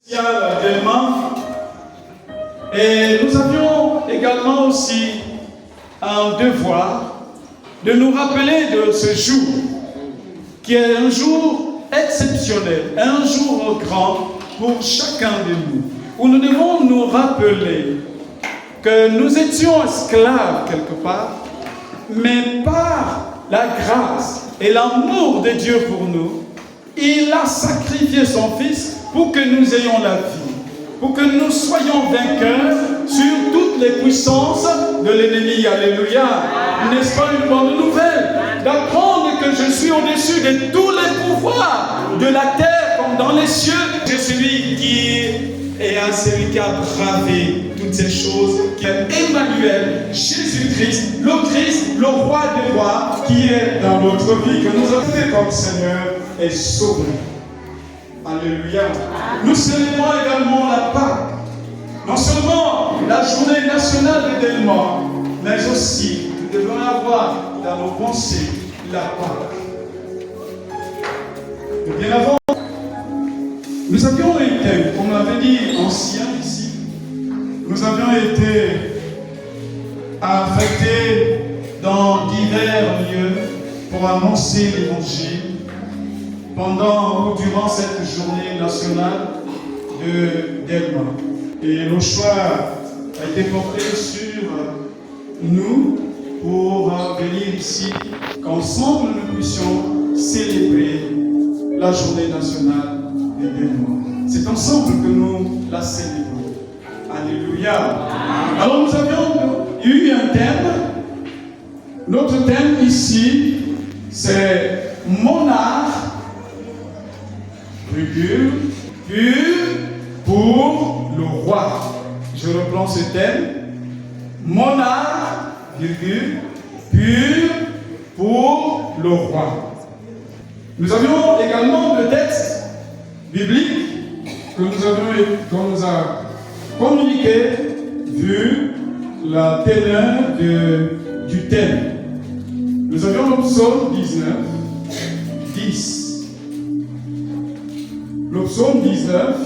Actuellement. Et nous avions également aussi un devoir de nous rappeler de ce jour, qui est un jour exceptionnel, un jour grand pour chacun de nous, où nous devons nous rappeler que nous étions esclaves quelque part, mais par la grâce et l'amour de Dieu pour nous, il a sacrifié son Fils pour que nous ayons la vie, pour que nous soyons vainqueurs sur toutes les puissances de l'ennemi. Alléluia. N'est-ce pas une bonne nouvelle d'apprendre que je suis au-dessus de tous les pouvoirs de la terre comme dans les cieux? Je suis celui qui est celui qui a bravé toutes ces choses, qui est Emmanuel, Jésus-Christ, le roi des rois, qui est dans notre vie, que nous avons fait comme Seigneur et Sauveur. Alléluia. Nous célébrons également la Pâque. Non seulement la journée nationale d'événement, mais aussi nous devons avoir dans nos pensées la Pâque. Et bien avant, nous avions été, comme l'avait dit ancien ici, nous avions été affectés dans divers lieux pour annoncer l'évangile pendant ou durant cette journée nationale de Delma. Et le choix a été porté sur nous pour venir ici, qu'ensemble nous puissions célébrer la journée nationale de Delma. C'est ensemble que nous la célébrons. Alléluia. Alors nous avions eu un thème. Notre thème ici, c'est monarque, pur pour le roi. Je reprends ce thème. Monarque, pur pour le roi. Nous avions également le texte biblique qu'on nous a communiqué vu la teneur du thème. Nous avions le psaume 19, 10. Le psaume 19,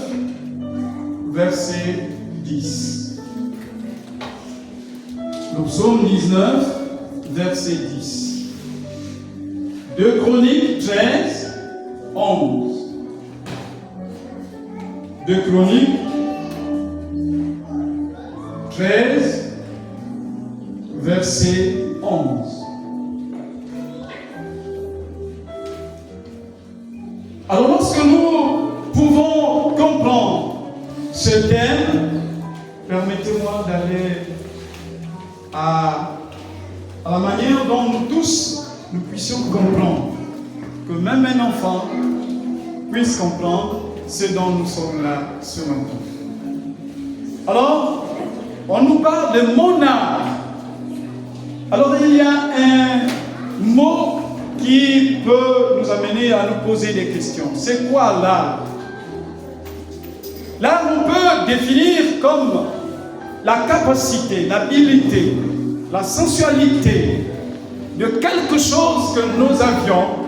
verset 10. Le psaume 19, verset 10. 2 Chroniques 13, 11. 2 Chroniques 13, verset 11. Alors lorsque nous pouvons comprendre ce thème, permettez-moi d'aller à la manière dont nous tous nous puissions comprendre, que même un enfant puisse comprendre ce dont nous sommes là ce matin. Alors, on nous parle de monarque. Alors il y a un mot qui peut nous amener à nous poser des questions. C'est quoi l'art? L'art, on peut définir comme la capacité, l'habilité, la sensualité de quelque chose que nous avions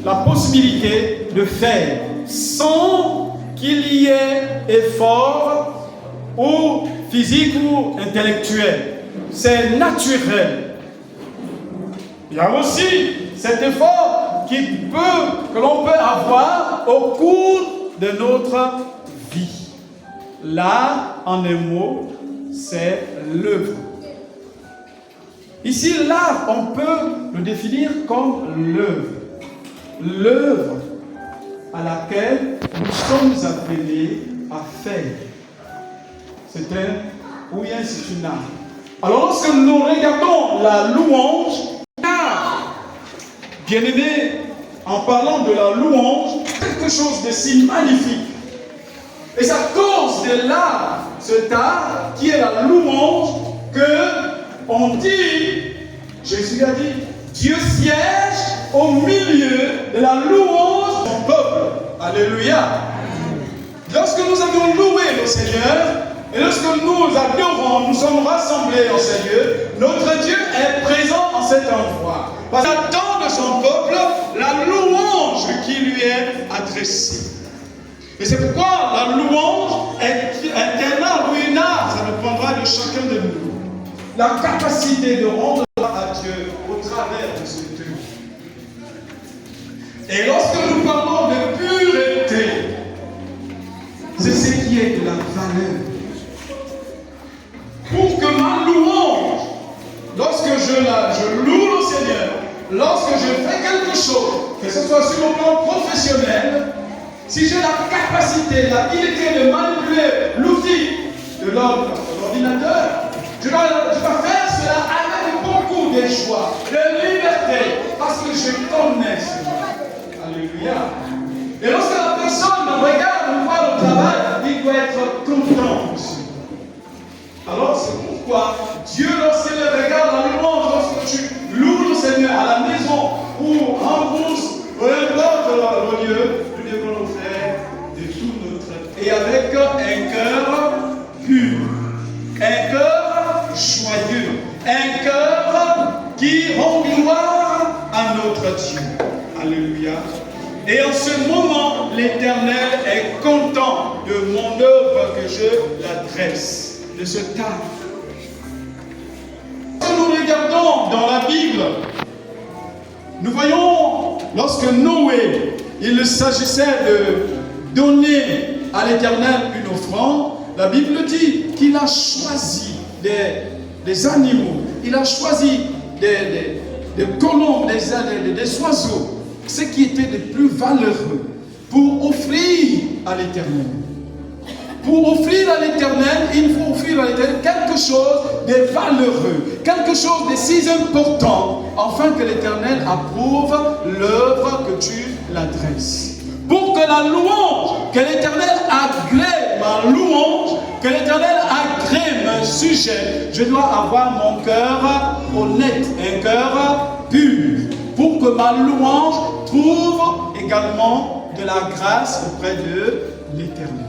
la possibilité de faire sans qu'il y ait effort ou physique ou intellectuel. C'est naturel. Il y a aussi cet effort que l'on peut avoir au cours de notre vie. L'art, en un mot, c'est l'œuvre. Ici, l'art, on peut le définir comme l'œuvre. L'œuvre à laquelle nous sommes appelés à faire. C'est une art. Alors, lorsque nous regardons la louange, bien-aimé, en parlant de la louange, quelque chose de si magnifique. Et c'est à cause de l'art, cet art qui est la louange, que on dit, Jésus a dit, Dieu siège au milieu de la louange de son peuple. Alléluia. Lorsque nous avions loué le Seigneur, et lorsque nous adorons, nous sommes rassemblés en ce lieu, notre Dieu est présent en cet endroit. Parce qu'il attend de son peuple la louange qui lui est adressée. Et c'est pourquoi la louange la capacité de rendre à Dieu au travers de ce culte. Et lorsque nous parlons de pureté, c'est ce qui est de la valeur. Pour que ma louange, lorsque je loue le Seigneur, lorsque je fais quelque chose, que ce soit sur le plan professionnel, si j'ai la capacité, l'habilité de manipuler l'outil de l'ordinateur, je dois faire cela avec beaucoup de joie, de liberté, parce que je connais cela. Alléluia. Et lorsque la personne me regarde ou voit le travail, il doit être content aussi. Alors c'est pourquoi Dieu, lorsqu'il regarde la louange, lorsque tu loues le Seigneur à la maison ou en bourse, peu importe le lieu, nous devons le faire de tout notre et avec un cœur pur, un cœur joyeux, un cœur qui rend gloire à notre Dieu. Alléluia. Et en ce moment, l'Éternel est content de mon œuvre que je l'adresse, de ce temps. Quand nous regardons dans la Bible, nous voyons lorsque Noé, il s'agissait de donner à l'Éternel une offrande, la Bible dit qu'il a choisi des animaux, il a choisi des colombes, des oiseaux, ce qui était le plus valeureux pour offrir à l'Éternel. Pour offrir à l'Éternel, il faut offrir à l'Éternel quelque chose de valeureux, quelque chose de si important, afin que l'Éternel approuve l'œuvre que tu l'adresses. Pour que la louange, que l'Éternel agrée ma louange, que l'Éternel agrée mon sujet, je dois avoir mon cœur honnête, un cœur pur, pour que ma louange trouve également de la grâce auprès de l'Éternel.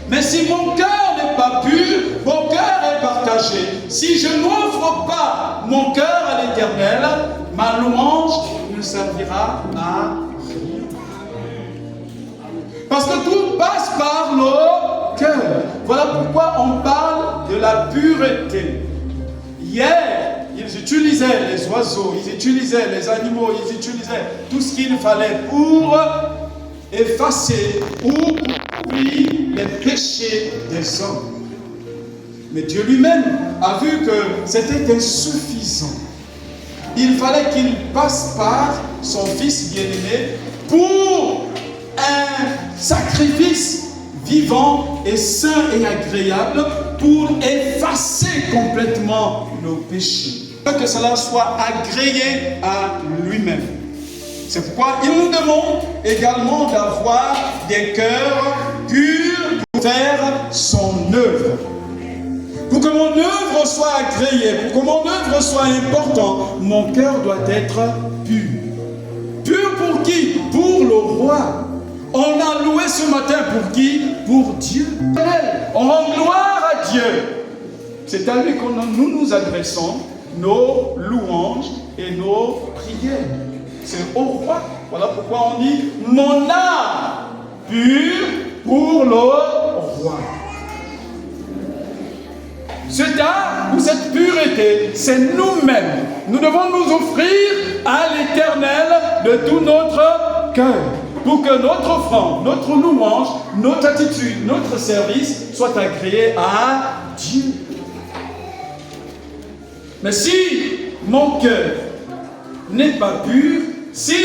Mais si mon cœur n'est pas pur, mon cœur est partagé. Si je n'offre pas mon cœur à l'Éternel, ma louange ne servira à rien. Parce que tout passe par le cœur. Voilà pourquoi on parle de la pureté. Hier, ils utilisaient les oiseaux, ils utilisaient les animaux, ils utilisaient tout ce qu'il fallait pour effacer ou oublier les péchés des hommes. Mais Dieu lui-même a vu que c'était insuffisant. Il fallait qu'il passe par son Fils bien-aimé pour un sacrifice vivant et saint et agréable pour effacer complètement nos péchés. Que cela soit agréé à lui-même. C'est pourquoi il nous demande également d'avoir des cœurs purs pour faire son œuvre. Pour que mon œuvre soit agréée, pour que mon œuvre soit importante, mon cœur doit être pur. Pur pour qui? Pour le roi. On a loué ce matin pour qui? Pour Dieu. On rend gloire à Dieu. C'est à lui que nous nous adressons nos louanges et nos prières. C'est au roi. Voilà pourquoi on dit mon âme pure pour le roi. Cet âme ou cette pureté, c'est nous-mêmes. Nous devons nous offrir à l'Éternel de tout notre cœur. Pour que notre offrande, notre louange, notre attitude, notre service soit agréé à Dieu. Mais si mon cœur n'est pas pur, si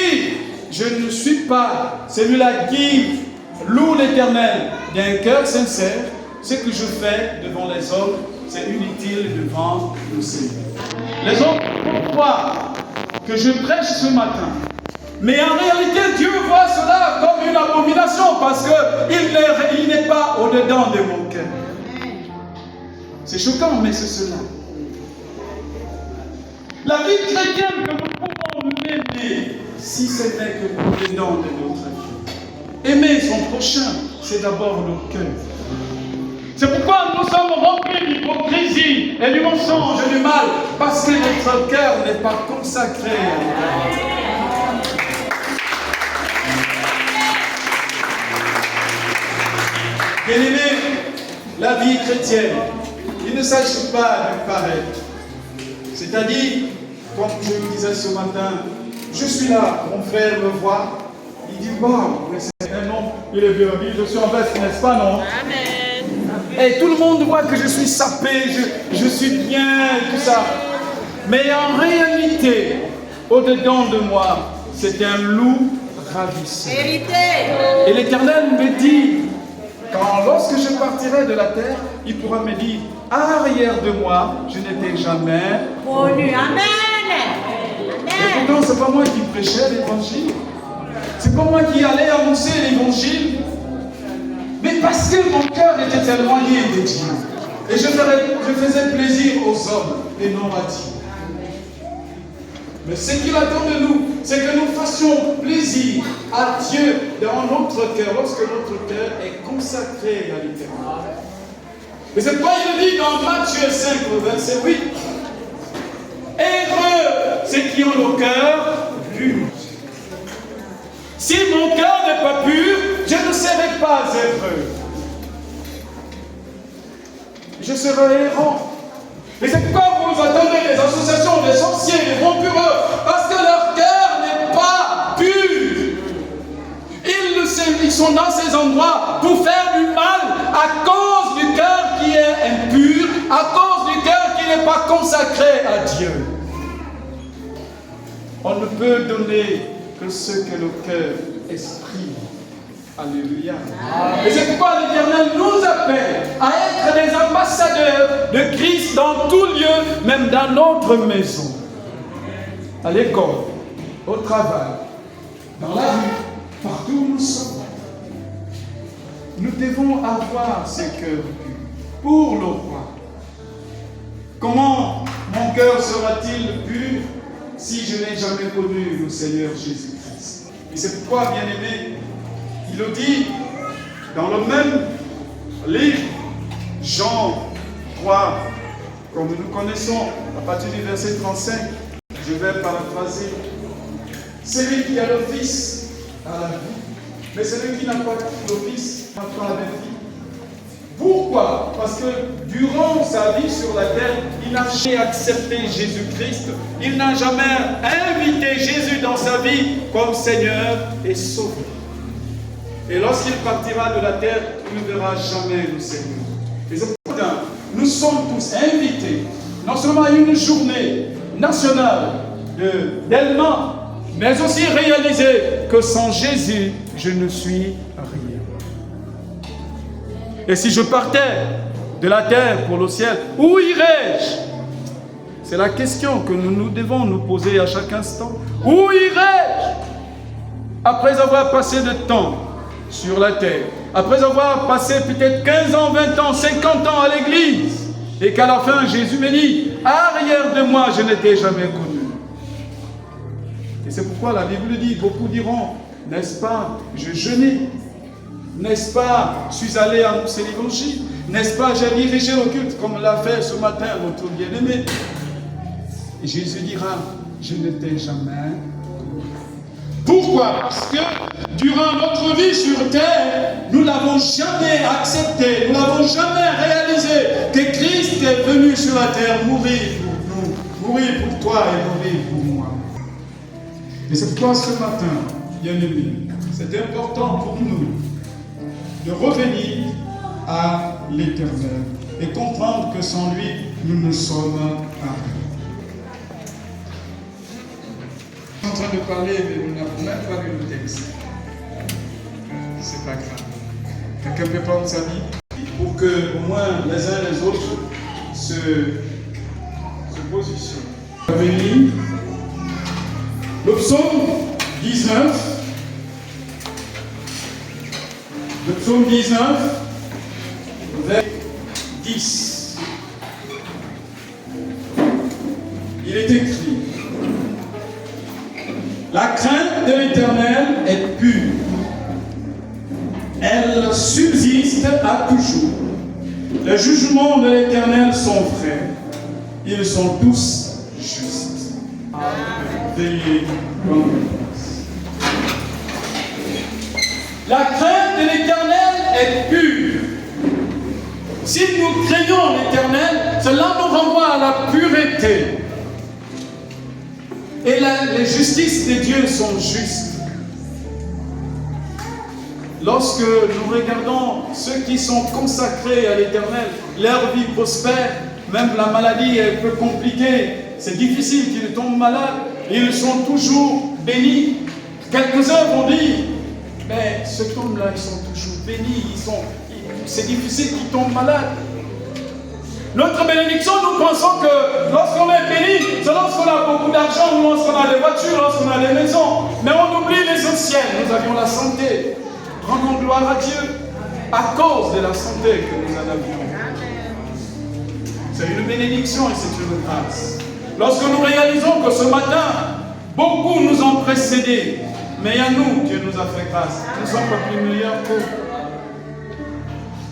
je ne suis pas celui-là qui loue l'Éternel d'un cœur sincère, ce que je fais devant les hommes, c'est inutile devant le Seigneur. Les hommes croient que je prêche ce matin. Mais en réalité, Dieu voit cela comme une abomination parce qu'il n'est pas au-dedans de mon cœur. C'est choquant, mais c'est cela. La vie chrétienne que nous pouvons mener, si ce n'est que au-dedans de notre cœur. Aimer son prochain, c'est d'abord le cœur. C'est pourquoi nous sommes remplis d'hypocrisie et du mensonge et du mal, parce que notre cœur n'est pas consacré à Dieu. Bien-aimés, la vie chrétienne, il ne s'agit pas de paraître. C'est-à-dire, comme je le disais ce matin, je suis là, mon frère me voit, il dit, waouh, mais c'est un homme, il est bien habillé, je suis en veste, n'est-ce pas, non? Amen. Et tout le monde voit que je suis sapé, je suis bien, tout ça. Mais en réalité, au-dedans de moi, c'est un loup ravissant. Et l'Éternel me dit, lorsque je partirai de la terre, il pourra me dire, arrière de moi, je n'étais jamais connu. Amen. Et pourtant, ce n'est pas moi qui prêchais l'évangile. C'est pas moi qui allais annoncer l'évangile. Mais parce que mon cœur était éloigné de Dieu. Et je faisais plaisir aux hommes et non à Dieu. Mais ce qu'il attend de nous, c'est que nous fassions plaisir à Dieu dans notre cœur, lorsque notre cœur est consacré à l'Éternel. Et c'est pourquoi il dit dans Matthieu 5, verset 8, heureux ceux qui ont le cœur pur. Si mon cœur n'est pas pur, je ne serai pas heureux. Je serai errant. Et c'est pourquoi vous attendez les associations des sorciers, des bons pureux, parce que leur cœur n'est pas pur. Ils sont dans ces endroits pour faire du mal à cause du cœur qui est impur, à cause du cœur qui n'est pas consacré à Dieu. On ne peut donner que ce que le cœur exprime. Alléluia. Et c'est pourquoi l'Éternel nous appelle à être des ambassadeurs de Christ dans tout lieu, même dans notre maison, à l'école, au travail, dans la rue, partout où nous sommes. Nous devons avoir ce cœur pur pour le roi. Comment mon cœur sera-t-il pur si je n'ai jamais connu le Seigneur Jésus-Christ? Et c'est pourquoi, bien-aimé, il le dit dans le même livre, Jean 3, comme nous connaissons, à partir du verset 35, je vais paraphraser. Celui qui a le Fils a la vie, mais celui qui n'a pas le Fils n'a pas la vie. Pourquoi? Parce que durant sa vie sur la terre, il n'a jamais accepté Jésus-Christ, il n'a jamais invité Jésus dans sa vie comme Seigneur et Sauveur. Et lorsqu'il partira de la terre, il ne verra jamais le Seigneur. Et c'est pourquoi nous sommes tous invités, non seulement à une journée nationale d'éléments, mais aussi réaliser que sans Jésus, je ne suis rien. Et si je partais de la terre pour le ciel, où irais-je? C'est la question que nous devons nous poser à chaque instant. Où irais-je? Après avoir passé de temps sur la terre, après avoir passé peut-être 15 ans, 20 ans, 50 ans à l'église, et qu'à la fin Jésus me dit, arrière de moi, je n'étais jamais connu. Et c'est pourquoi la Bible dit, beaucoup diront, n'est-ce pas, je jeûnais, n'est-ce pas, je suis allé annoncer l'évangile, n'est-ce pas, j'ai dirigé le culte comme l'a fait ce matin notre bien-aimé. Et Jésus dira, je n'étais jamais. Pourquoi? Parce que durant notre vie sur terre, nous n'avons jamais accepté, nous n'avons jamais réalisé que Christ est venu sur la terre mourir pour nous, mourir pour toi et mourir pour moi. Et c'est pourquoi ce matin, bien-aimés, c'est important pour nous de revenir à l'Éternel et comprendre que sans lui, nous ne sommes rien. Je suis en train de parler, mais nous n'avons même pas lu le texte. C'est pas grave. Quelqu'un peut prendre sa vie pour que, au moins, les uns les autres se positionnent. On va lire le psaume 19. Le psaume 19, verset 10. Il est écrit: la crainte de l'Éternel est pure. Elle subsiste à toujours. Les jugements de l'Éternel sont vrais. Ils sont tous justes. Veillez comme la crainte de l'Éternel est pure. Si nous craignons l'Éternel, cela nous renvoie à la pureté. Et les justices de Dieu sont justes. Lorsque nous regardons ceux qui sont consacrés à l'Éternel, leur vie prospère, même la maladie est peu compliquée, c'est difficile qu'ils tombent malades, ils sont toujours bénis. Quelques-uns vont dire, mais cet homme-là, ils sont toujours bénis, c'est difficile qu'ils tombent malades. Notre bénédiction, nous pensons que lorsqu'on est béni, c'est lorsqu'on a beaucoup d'argent, ou lorsqu'on a des voitures, lorsqu'on a des maisons. Mais on oublie l'essentiel. Nous avions la santé. Rendons gloire à Dieu à cause de la santé que nous en avions. C'est une bénédiction et c'est une grâce. Lorsque nous réalisons que ce matin, beaucoup nous ont précédés, mais à nous, Dieu nous a fait grâce. Nous ne sommes pas plus meilleurs qu'eux.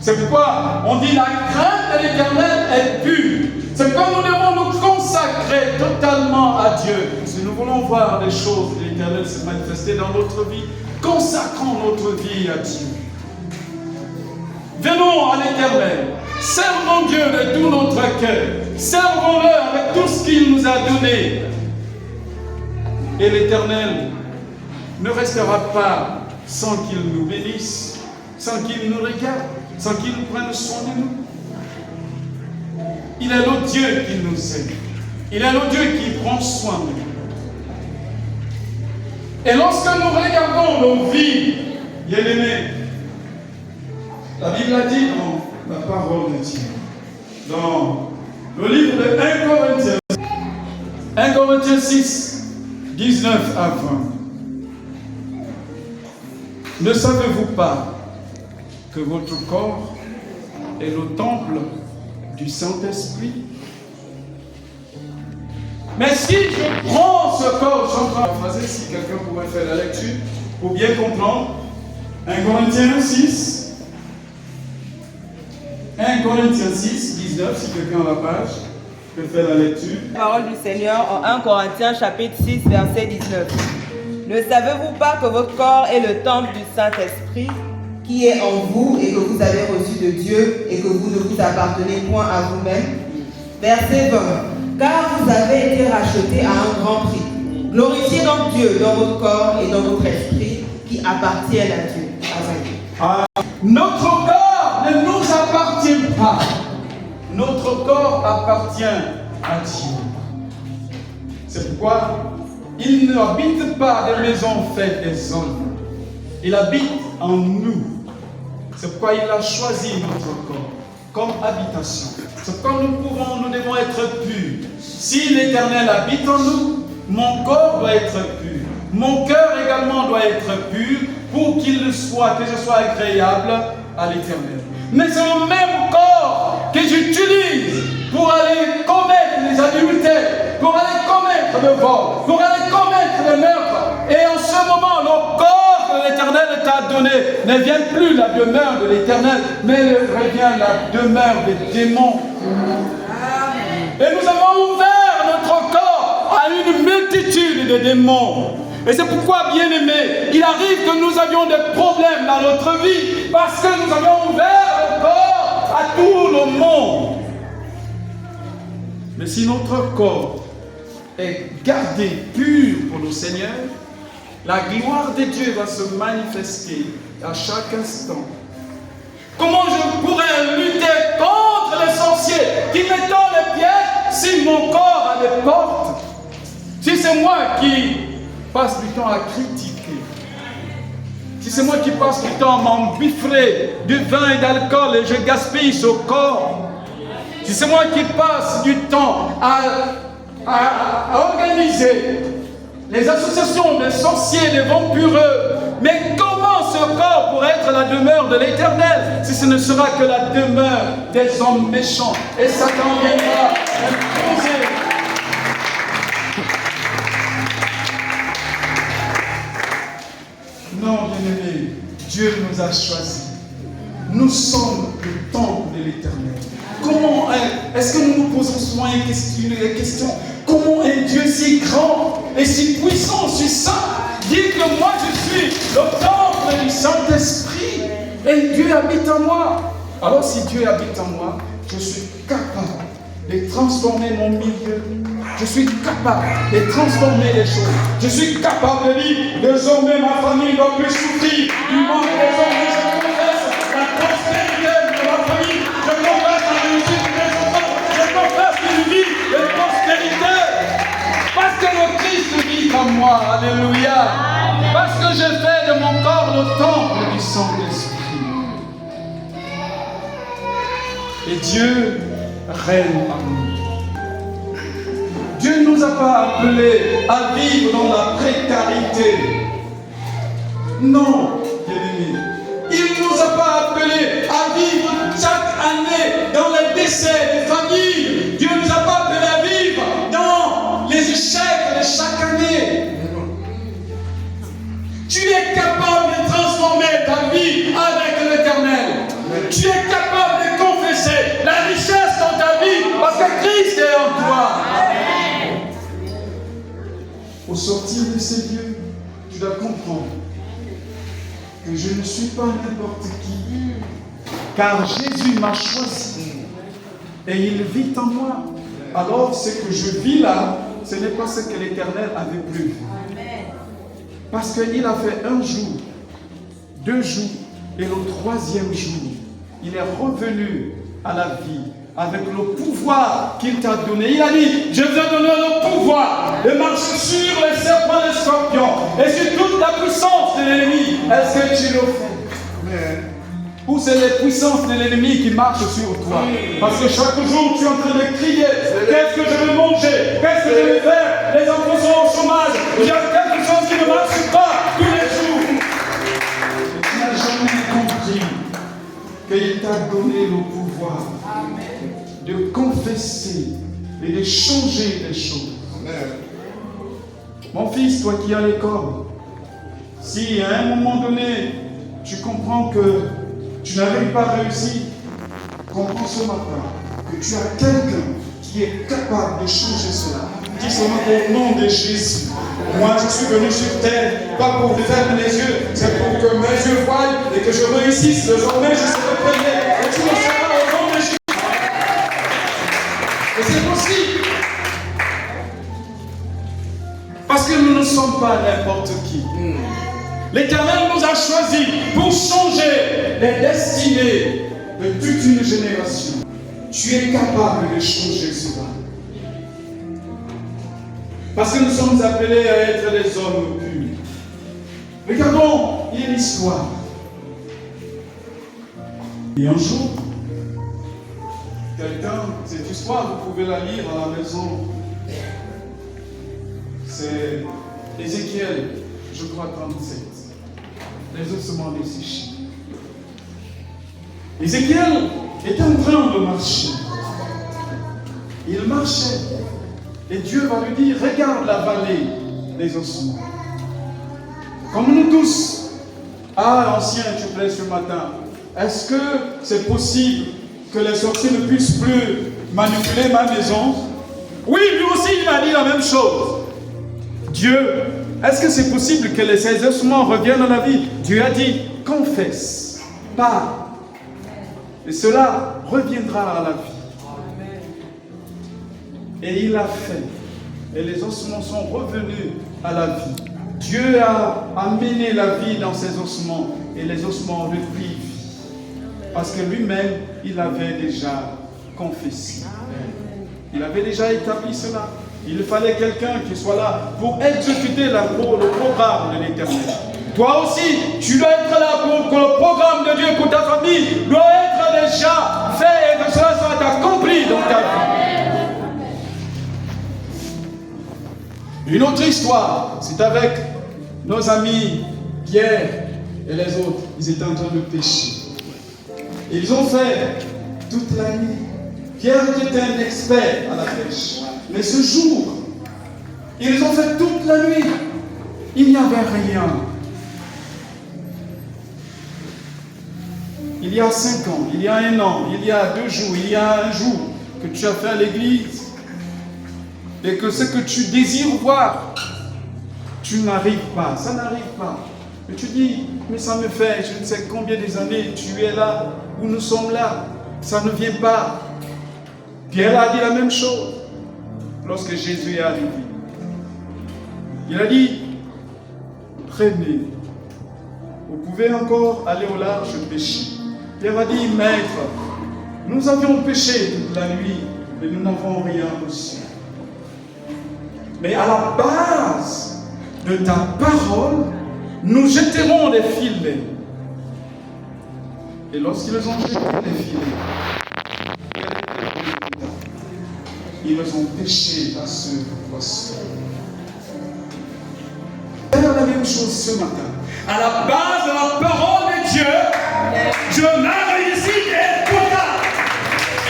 C'est pourquoi on dit la crainte de l'Éternel est pure. C'est pourquoi nous devons nous consacrer totalement à Dieu. Si nous voulons voir les choses de l'Éternel se manifester dans notre vie, consacrons notre vie à Dieu. Venons à l'Éternel. Servons Dieu de tout notre cœur. Servons-le avec tout ce qu'il nous a donné. Et l'Éternel ne restera pas sans qu'il nous bénisse, sans qu'il nous regarde, sans qu'il prenne soin de nous. Il est le Dieu qui nous aime. Il est le Dieu qui prend soin de nous. Et lorsque nous regardons nos vies, bien-aimés, la Bible a dit dans la parole de Dieu, dans le livre de 1 Corinthiens 6, 19 à 20. Ne savez-vous pas que votre corps est le temple du Saint-Esprit? Mais si je prends ce corps, je suis en train de phraser, si quelqu'un pourrait faire la lecture pour bien comprendre. 1 Corinthiens 6, 1 Corinthiens 6, 19, si quelqu'un a la page, peut faire la lecture. Parole du Seigneur en 1 Corinthiens chapitre 6, verset 19. Ne savez-vous pas que votre corps est le temple du Saint-Esprit qui est en vous et que vous avez reçu de Dieu et que vous ne vous appartenez point à vous-même? Verset 20. Car vous avez été rachetés à un grand prix. Glorifiez donc Dieu dans votre corps et dans votre esprit qui appartiennent à Dieu. Amen. Notre corps ne nous appartient pas. Notre corps appartient à Dieu. C'est pourquoi il n'habite pas des maisons faites des hommes. Il habite en nous. C'est pourquoi il a choisi notre corps comme habitation. C'est pourquoi nous devons être purs. Si l'Éternel habite en nous, mon corps doit être pur. Mon cœur également doit être pur pour que je sois agréable à l'Éternel. Mais c'est le même corps que j'utilise pour aller commettre les adultères, pour aller commettre le vol, pour aller commettre le meurtre. Et en ce moment, le corps que l'Éternel t'a donné ne vient plus la demeure de l'Éternel, mais revient la demeure des démons. Et nous avons ouvert notre corps à une multitude de démons. Et c'est pourquoi, bien-aimés, il arrive que nous avions des problèmes dans notre vie parce que nous avions ouvert le corps à tout le monde. Mais si notre corps est gardé pur pour le Seigneur, la gloire de Dieu va se manifester à chaque instant. Comment je pourrais lutter contre les sorciers qui me tendent les pieds si mon corps a des portes? Si c'est moi qui passe du temps à critiquer, si c'est moi qui passe du temps à m'embiffrer du vin et d'alcool et je gaspille ce corps, si c'est moi qui passe du temps à organiser les associations des sorciers, des vampireux, mais comment ce corps pourrait être la demeure de l'Éternel si ce ne sera que la demeure des hommes méchants? Et Satan viendra imposer. Non, bien-aimés, Dieu nous a choisis. Nous sommes le temple de l'Éternel. Comment est-ce que nous nous posons souvent les questions? Comment est Dieu si grand et si puissant, si saint? Dites que moi je suis le temple du Saint-Esprit et Dieu habite en moi. Alors si Dieu habite en moi, je suis capable de transformer mon milieu, je suis capable de transformer les choses. Je suis capable de dire, désormais ma famille ne doit plus souffrir du manque. Désormais je confesse la prospérité de ma famille. Je confesse la réussite de mes enfants. Je confesse une vie de prospérité. Parce que le Christ vit en moi. Alléluia. Parce que je fais de mon corps le temple du Saint-Esprit. Et Dieu règne en nous. Dieu ne nous a pas appelés à vivre dans la précarité. Non, bien-aimés. Il ne nous a pas appelés à vivre chaque année dans les décès des familles. Dieu ne nous a pas appelés à vivre dans les échecs de chaque année. Tu es capable de transformer ta vie avec l'Éternel. Tu es capable de confesser la richesse dans ta vie parce que Christ est en toi. Au sortir de ces lieux, tu dois comprendre que je ne suis pas n'importe qui, car Jésus m'a choisi et il vit en moi. Alors ce que je vis là, ce n'est pas ce que l'Éternel avait prévu. Parce qu'il a fait 1 jour, 2 jours, et le 3e jour, il est revenu à la vie avec le pouvoir qu'il t'a donné. Il a dit, je vous ai donné le pouvoir de marcher sur les serpents et les scorpions et sur toute la puissance de l'ennemi. Est-ce que tu le fais? Ou c'est les puissances de l'ennemi qui marchent sur toi? Parce que chaque jour, tu es en train de crier, qu'est-ce que je vais manger? Qu'est-ce que je vais faire? Les enfants sont au chômage. Il y a quelque chose qui ne marche pas tous les jours. Et tu n'as jamais compris qu'il t'a donné le pouvoir de confesser et de changer les choses. Mon fils, toi qui es à l'école, si à un moment donné, tu comprends que tu n'arrives pas à réussir, comprends ce matin que tu as quelqu'un qui est capable de changer cela. Dis seulement au nom de Jésus. Moi, je suis venu sur terre, pas pour fermer les yeux, c'est pour que mes yeux voient et que je réussisse. Désormais, je serai prier. Et tu le seras au nom de Jésus. Et c'est possible. Parce que nous ne sommes pas n'importe qui. L'Éternel nous a choisis pour changer les destinées de toute une génération. Tu es capable de changer cela. Parce que nous sommes appelés à être des hommes purs. Regardons, il y a une histoire. Et un jour, quelqu'un, cette histoire, vous pouvez la lire à la maison. C'est Ézéchiel, je crois 37. Les ossements desséchés. Ézéchiel était en train de marcher. Il marchait. Et Dieu va lui dire, regarde la vallée des ossements. Comme nous tous. Ah, ancien, tu plais ce matin. Est-ce que c'est possible que les sorciers ne puissent plus manipuler ma maison? Oui, lui aussi, il m'a dit la même chose. Dieu, est-ce que c'est possible que ces ossements reviennent à la vie? Dieu a dit, confesse, parle. Et cela reviendra à la vie. Et il a fait. Et les ossements sont revenus à la vie. Dieu a amené la vie dans ces ossements. Et les ossements ont repris vie. Parce que lui-même, il avait déjà confessé. Il avait déjà établi cela. Il fallait quelqu'un qui soit là pour exécuter le programme de l'Éternel. Toi aussi, tu dois être là pour que le programme de Dieu pour ta famille doit être déjà fait et que cela soit accompli dans ta vie. Une autre histoire, c'est avec nos amis Pierre et les autres. Ils étaient en train de pêcher. Ils ont fait toute la nuit. Pierre était un expert à la pêche. Mais ce jour, ils ont fait toute la nuit. Il n'y avait rien. Il y a 5 ans, il y a 1 an, il y a 2 jours, il y a 1 jour que tu as fait à l'église. Et que ce que tu désires voir, tu n'arrives pas. Ça n'arrive pas. Et tu dis, mais ça me fait je ne sais combien des années, tu es là, où nous sommes là. Ça ne vient pas. Pierre a dit la même chose. lorsque Jésus est arrivé. Il a dit, prenez, vous pouvez encore aller au large pêcher. Pierre a dit, maître, nous avions péché toute la nuit, mais nous n'avons rien reçu. Mais à la base de ta parole, nous jetterons des filets. Et lorsqu'ils ont jeté les filets, ils ont pêché à ce poisson. Faire la même chose ce matin. À la base de la parole de Dieu, je n'ai ici des quotas.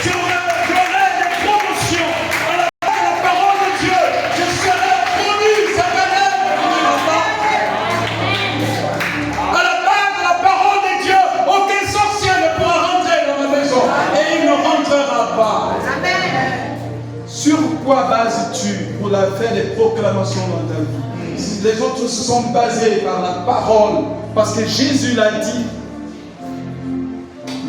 Je n'aurai des promotions. À la base de la parole de Dieu, je serai promu cette année. À la base de la parole de Dieu, aucun sorcier ne pourra rentrer dans ma maison. Et il ne rentrera pas. Sur quoi bases-tu pour faire des proclamations dans ta vie? Les autres se sont basés par la parole, parce que Jésus l'a dit.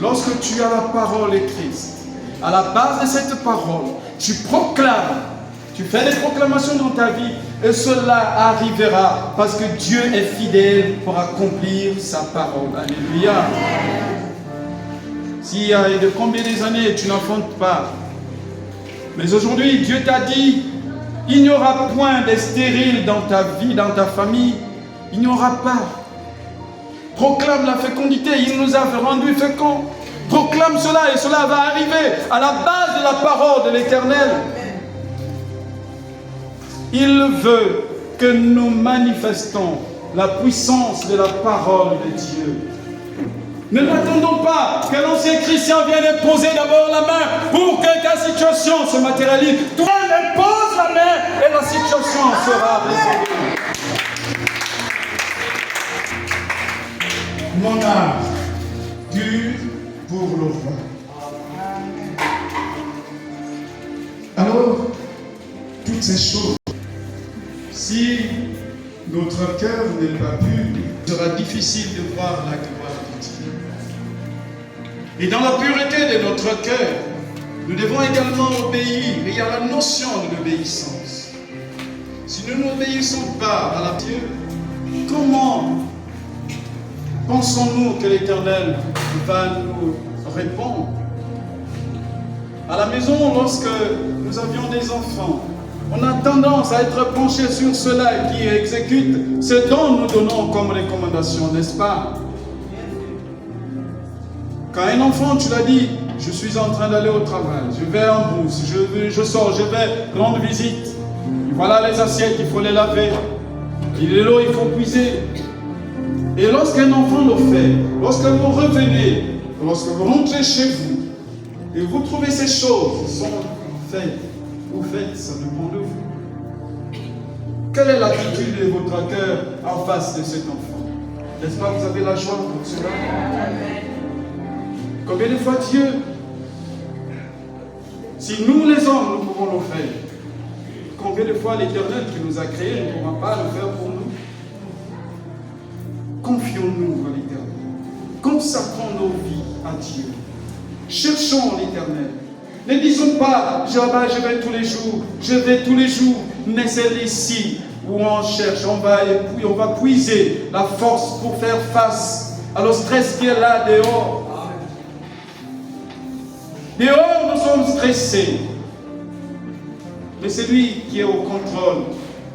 Lorsque tu as la parole et Christ, à la base de cette parole, tu proclames, tu fais des proclamations dans ta vie, et cela arrivera, parce que Dieu est fidèle pour accomplir sa parole. Alléluia. S'il y a de combien des années tu n'enfantes pas, mais aujourd'hui Dieu t'a dit, il n'y aura point de stérile dans ta vie, dans ta famille. Il n'y aura pas. Proclame la fécondité. Il nous a rendu féconds. Proclame cela et cela va arriver à la base de la parole de l'Éternel. Il veut que nous manifestons la puissance de la parole de Dieu. Ne n'attendons pas que l'ancien chrétien vienne poser d'abord la main pour que ta situation se matérialise. Toi, impose la main et la situation sera résolue. Mon âme dure pour le roi. Alors, toutes ces choses, si notre cœur n'est pas pur, il sera difficile de voir la gloire de Dieu. Et dans la pureté de notre cœur, nous devons également obéir. Et il y a la notion de l'obéissance. Si nous n'obéissons pas à la Dieu, comment pensons-nous que l'Éternel va nous répondre? À la maison, lorsque nous avions des enfants, on a tendance à être penché sur ceux-là qui exécutent ce dont nous donnons comme recommandation, n'est-ce pas? Quand un enfant, tu l'as dit, je suis en train d'aller au travail, je vais en brousse, je sors, je vais rendre visite. Et voilà les assiettes, il faut les laver. Et l'eau, il faut puiser. Et lorsqu'un enfant le fait, lorsque vous revenez, lorsque vous rentrez chez vous, et vous trouvez ces choses qui sont faites, vous faites, ça dépend de vous. Quelle est l'attitude de votre cœur en face de cet enfant? N'est-ce pas, vous avez la joie pour cela? Combien de fois Dieu, si nous les hommes, nous pouvons le faire, combien de fois l'Éternel qui nous a créés ne pourra pas le faire pour nous? Confions-nous à l'Éternel. Consacrons nos vies à Dieu. Cherchons l'Éternel. Ne disons pas, je vais tous les jours, je vais tous les jours. Mais c'est ici où on cherche, on va puiser la force pour faire face à le stress qui est là dehors. Dehors, nous sommes stressés. Mais celui qui est au contrôle,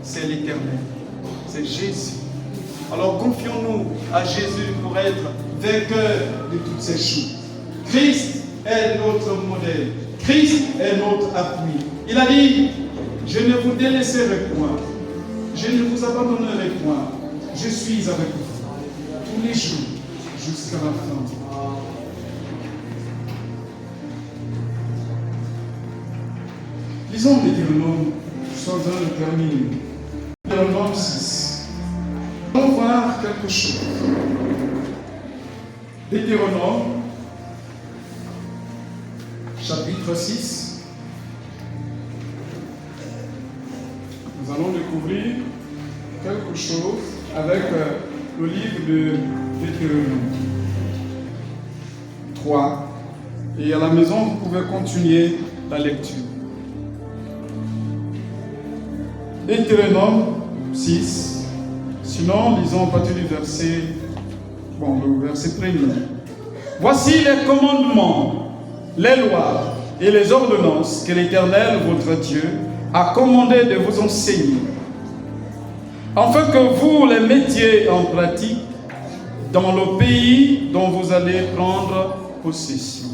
c'est l'Éternel. C'est Jésus. Alors confions-nous à Jésus pour être vainqueur de toutes ces choses. Christ est notre modèle. Christ est notre appui. Il a dit, je ne vous délaisserai point. Je ne vous abandonnerai point. Je suis avec vous tous les jours jusqu'à la fin. Lisons Deutéronome, je suis en train de terminer. Deutéronome 6. On va voir quelque chose. Deutéronome, chapitre 6. Nous allons découvrir quelque chose avec le livre de Deutéronome 3. Et à la maison, vous pouvez continuer la lecture. Deutéronome 6. Sinon, lisons à partir du verset, le verset 1er. Voici les commandements, les lois et les ordonnances que l'Éternel, votre Dieu, a commandé de vous enseigner, afin que vous les mettiez en pratique dans le pays dont vous allez prendre possession.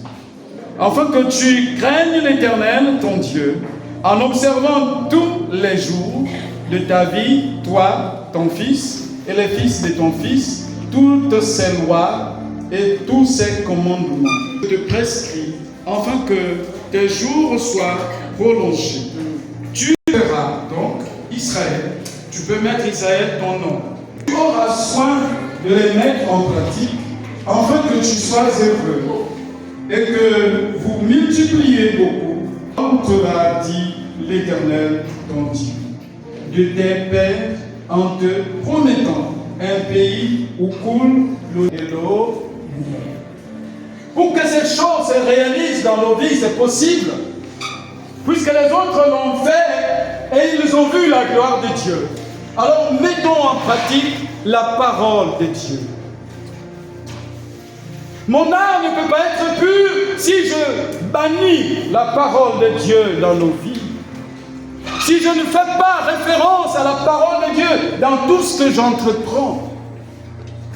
Afin que tu craignes l'Éternel, ton Dieu, en observant tous les jours de ta vie, toi, ton fils et les fils de ton fils, toutes ces lois et tous ces commandements. Je te prescris, afin que tes jours soient prolongés. Tu verras donc Israël, tu peux mettre Israël ton nom. Tu auras soin de les mettre en pratique, afin que tu sois heureux et que vous multipliez beaucoup, comme te l'a dit l'Éternel ton Dieu, de tes pères, en te promettant un pays où coule l'eau et l'eau. Pour que ces choses se réalisent dans nos vies, c'est possible, puisque les autres l'ont fait et ils ont vu la gloire de Dieu. Alors mettons en pratique la parole de Dieu. Mon âme ne peut pas être pure si je bannis la parole de Dieu dans nos vies. Si je ne fais pas référence à la parole de Dieu dans tout ce que j'entreprends.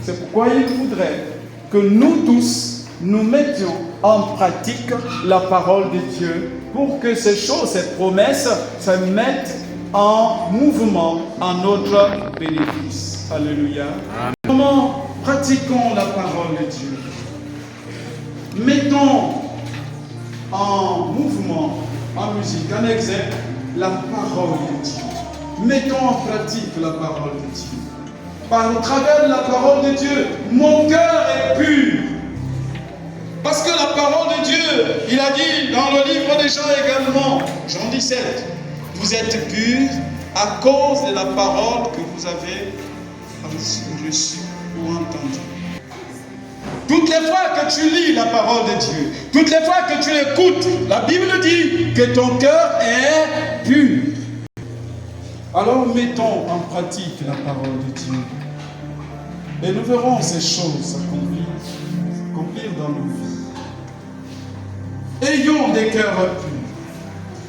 C'est pourquoi il voudrait que nous tous, nous mettions en pratique la parole de Dieu pour que ces choses, ces promesses se mettent en mouvement en notre bénéfice. Alléluia. Amen. Comment pratiquons la parole de Dieu? Mettons en mouvement, en musique, en exergue, la parole de Dieu. Mettons en pratique la parole de Dieu. Par travers de la parole de Dieu, mon cœur est pur. Parce que la parole de Dieu, il a dit dans le livre des Jean également, Jean 17, vous êtes purs à cause de la parole que vous avez reçue ou entendue. Toutes les fois que tu lis la parole de Dieu, toutes les fois que tu l'écoutes, la Bible dit que ton cœur est pur. Alors mettons en pratique la parole de Dieu. Et nous verrons ces choses s'accomplir dans nos vies. Ayons des cœurs purs.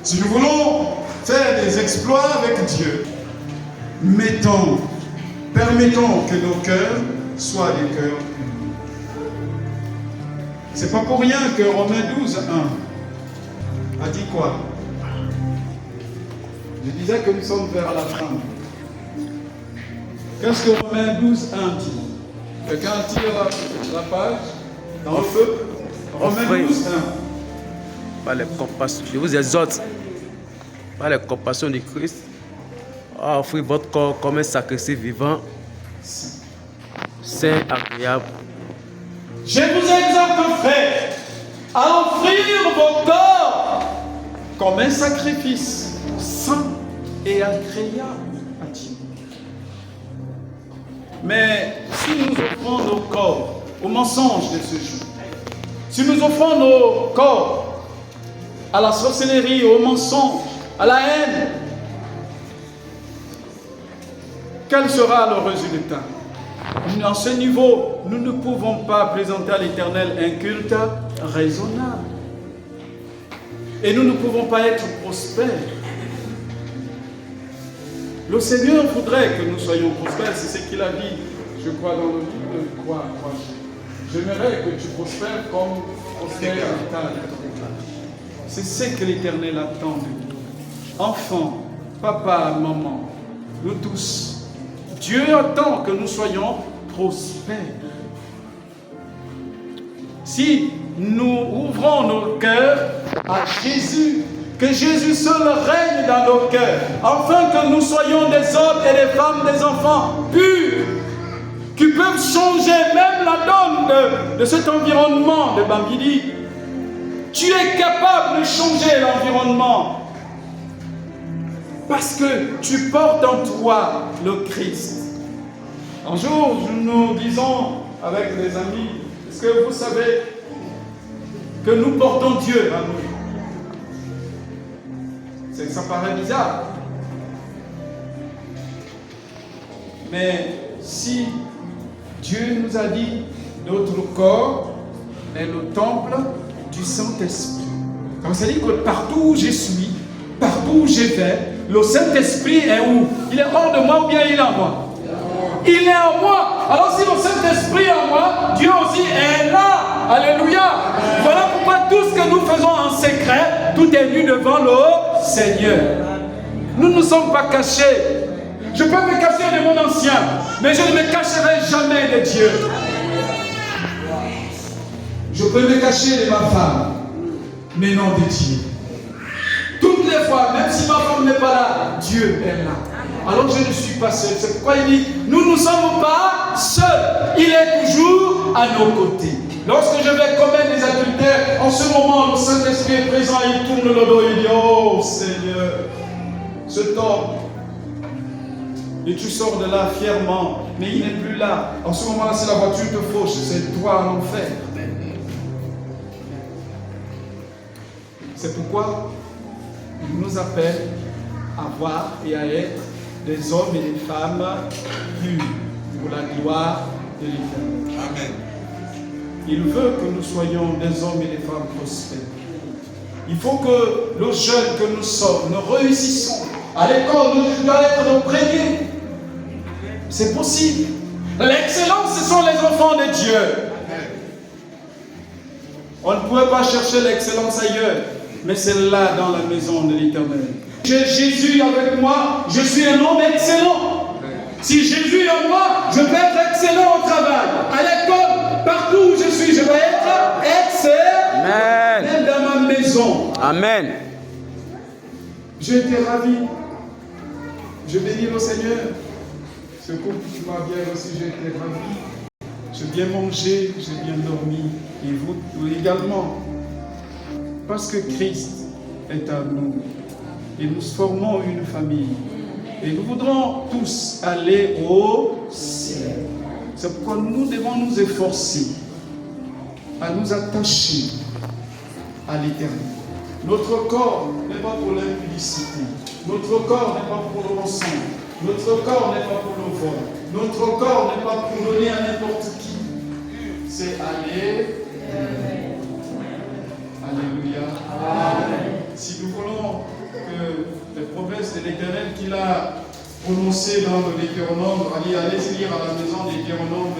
Si nous voulons faire des exploits avec Dieu, permettons que nos cœurs soient des cœurs purs. C'est pas pour rien que Romains 12, 1 a dit quoi? Je disais que nous sommes vers la fin. Qu'est-ce que Romains 12, 1 dit? Quelqu'un tire la page dans le feu. Romains 12, 1. Par les compassions, je vous exhorte, par les compassions de Christ, à offrir votre corps comme un sacrifice vivant, saint, agréable. Je vous exhorte, frères, à offrir vos corps comme un sacrifice saint et agréable à Dieu. Mais si nous offrons nos corps au mensonge de ce jour, si nous offrons nos corps à la sorcellerie, au mensonge, à la haine, quel sera le résultat? À ce niveau, nous ne pouvons pas présenter à l'Éternel un culte raisonnable. Et nous ne pouvons pas être prospères. Le Seigneur voudrait que nous soyons prospères, c'est ce qu'il a dit, je crois, dans le livre de quoi. J'aimerais que tu prospères comme prospère l'État. C'est ce que l'Éternel attend de nous. Enfants, papa, maman, nous tous, Dieu attend que nous soyons prospères. Si nous ouvrons nos cœurs à Jésus, que Jésus seul règne dans nos cœurs, afin que nous soyons des hommes et des femmes, des enfants purs, qui peuvent changer même la donne de cet environnement de Bambili. Tu es capable de changer l'environnement parce que tu portes en toi le Christ. Un jour, nous disons avec les amis, est-ce que vous savez que nous portons Dieu à nous? Ça paraît bizarre. Mais si Dieu nous a dit notre corps est le temple du Saint-Esprit. Donc ça dit que partout où je suis, partout où je vais, le Saint-Esprit est où? Il est hors de moi ou bien il est en moi? Il est en moi. Alors si le Saint-Esprit est en moi, Dieu aussi est là. Alléluia. Voilà pourquoi tout ce que nous faisons en secret, tout est nu devant le Seigneur. Nous ne sommes pas cachés. Je peux me cacher de mon ancien, mais je ne me cacherai jamais de Dieu. Je peux me cacher de ma femme, mais non de Dieu. Toutes les fois, même si ma femme n'est pas là, Dieu est là. Alors je ne suis pas seul. C'est pourquoi il dit, nous ne sommes pas seuls. Il est toujours à nos côtés. Lorsque je vais commettre des adultères, en ce moment, le Saint-Esprit est présent, il tourne le dos, il dit, oh Seigneur, ce homme. Et tu sors de là fièrement, mais il n'est plus là. En ce moment-là, si la voiture te fauche, c'est toi à l'enfer. C'est pourquoi il nous appelle à voir et à être des hommes et des femmes purs pour la gloire de l'Éternel. Amen. Il veut que nous soyons des hommes et des femmes prospères. Il faut que nos jeunes que nous sommes, nous réussissons. À l'école, nous devons être nos prêtés. C'est possible. L'excellence, ce sont les enfants de Dieu. On ne pouvait pas chercher l'excellence ailleurs, mais c'est là dans la maison de l'Éternel. J'ai Jésus avec moi, je suis un homme excellent. Si Jésus est en moi, je peux être excellent au travail, à l'école, partout où je suis, je vais être excellent. Amen. Même dans ma maison. Amen. J'ai été ravi. Je bénis le Seigneur. Ce couple qui m'a bien reçu, j'ai été ravi. J'ai bien mangé, j'ai bien dormi. Et vous également. Parce que Christ est à nous. Et nous formons une famille. Et nous voudrons tous aller au ciel. C'est pourquoi nous devons nous efforcer à nous attacher à l'Éternel. Notre corps n'est pas pour l'impudicité. Notre corps n'est pas pour le mensonge. Notre corps n'est pas pour le vol. Notre corps n'est pas pour donner à n'importe qui. C'est aller. Alléluia. Amen. Si nous voulons que les promesses de l'Éternel qu'il a prononcées dans le Deutéronome, allez lire à la maison de Deutéronome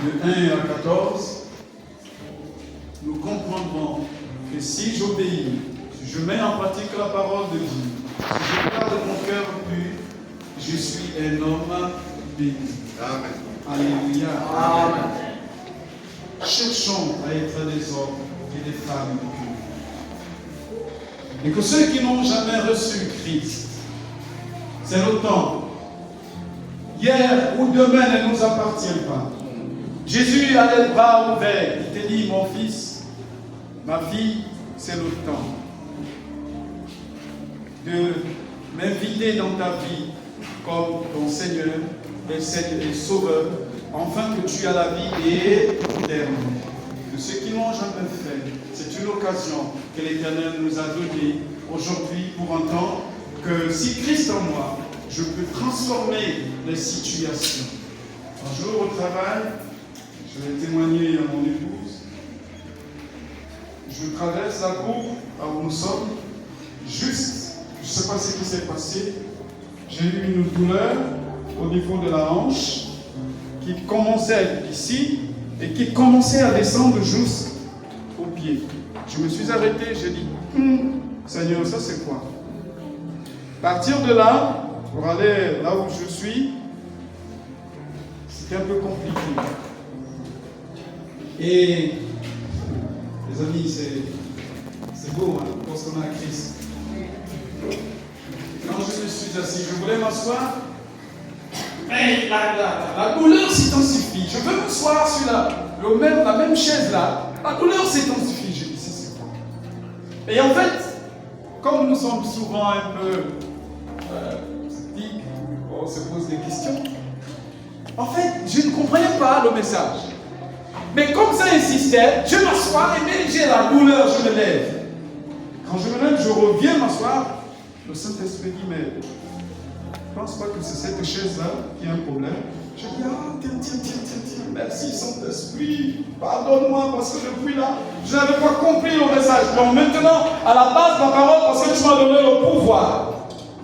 28, de 1 à 14, nous comprendrons que si j'obéis, si je mets en pratique la parole de Dieu, si je garde mon cœur pur, je suis un homme béni. Amen. Alléluia. Amen. Cherchons à être des hommes et des femmes pures. Et que ceux qui n'ont jamais reçu Christ, c'est le temps. Hier ou demain ne nous appartient pas. Jésus a les bras ouverts. Il te dit, mon fils, ma fille, c'est le temps de m'inviter dans ta vie comme ton Seigneur et Sauveur, afin que tu aies la vie éternelle. De ceux qui n'ont jamais fait, c'est une occasion que l'Éternel nous a donnée aujourd'hui pour entendre que si Christ en moi, je peux transformer les situations. Un jour au travail, je vais témoigner à mon épouse. Je traverse la cour où nous sommes. Juste, je ne sais pas ce qui s'est passé. J'ai eu une douleur au niveau de la hanche qui commençait ici et qui commençait à descendre jusqu'au pied. Je me suis arrêté, j'ai dit, Seigneur, ça c'est quoi? À partir de là, pour aller là où je suis, c'était un peu compliqué. Et les amis, c'est beau hein, parce qu'on a Christ. Quand je me suis assis, je voulais m'asseoir. Mais la douleur s'intensifie. Je veux m'asseoir sur la même chaise là. La douleur s'intensifie. Je dis, c'est quoi? Et en fait, comme nous sommes souvent un peu sceptiques, on se pose des questions. En fait, je ne comprenais pas le message. Mais comme ça insistait, je m'assois et dès que j'ai la douleur, je me lève. Quand je me lève, je reviens m'asseoir. Le Saint-Esprit dit, mais ne pense pas que c'est cette chaise-là qui a un problème. Je dis, ah, tiens, merci Saint-Esprit, pardonne-moi parce que depuis là, je n'avais pas compris le message. Donc maintenant, à la base, ma parole, parce que tu m'as donné le pouvoir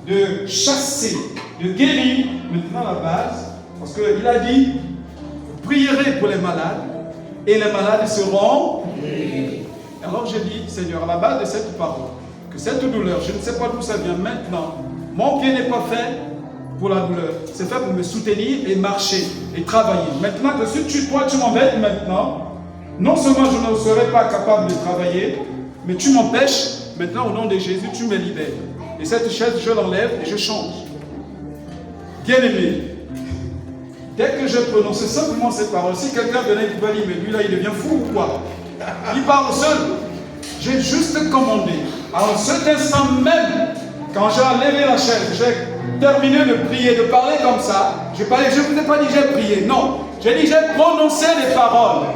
de chasser, de guérir, maintenant à la base, parce qu'il a dit, vous prierez pour les malades, et les malades seront guéris. Alors j'ai dit, Seigneur, à la base de cette parole, que cette douleur, je ne sais pas d'où ça vient maintenant, mon pied n'est pas fait pour la douleur, c'est fait pour me soutenir et marcher et travailler. Maintenant que si toi tu m'embêtes maintenant, non seulement je ne serai pas capable de travailler, mais tu m'empêches, maintenant au nom de Jésus, tu me libères. Et cette chaise, je l'enlève et je change. Bien-aimé, dès que je prononçais simplement ces paroles, si quelqu'un venait et pouvait dire, mais lui là, il devient fou ou quoi? Il parle seul. J'ai juste commandé. Alors, cet instant même, quand j'ai enlevé la chaise, j'ai terminé de prier, de parler comme ça. Je ne vous ai pas dit j'ai prié, non. J'ai dit j'ai prononcé les paroles.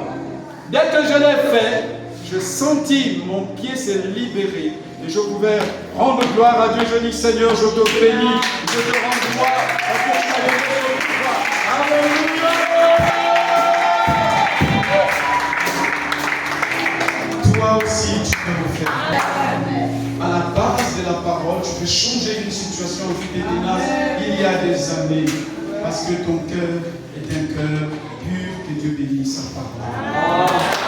Dès que je l'ai fait, je sentis mon pied se libérer. Et je pouvais rendre gloire à Dieu. Je dis Seigneur, je te bénis, je te rends gloire. Alléluia. Toi aussi, tu peux le faire. À la base de la parole, tu peux changer une situation au fil des ténèbres il y a des années. Parce que ton cœur est un cœur pur, que Dieu bénisse sa parole.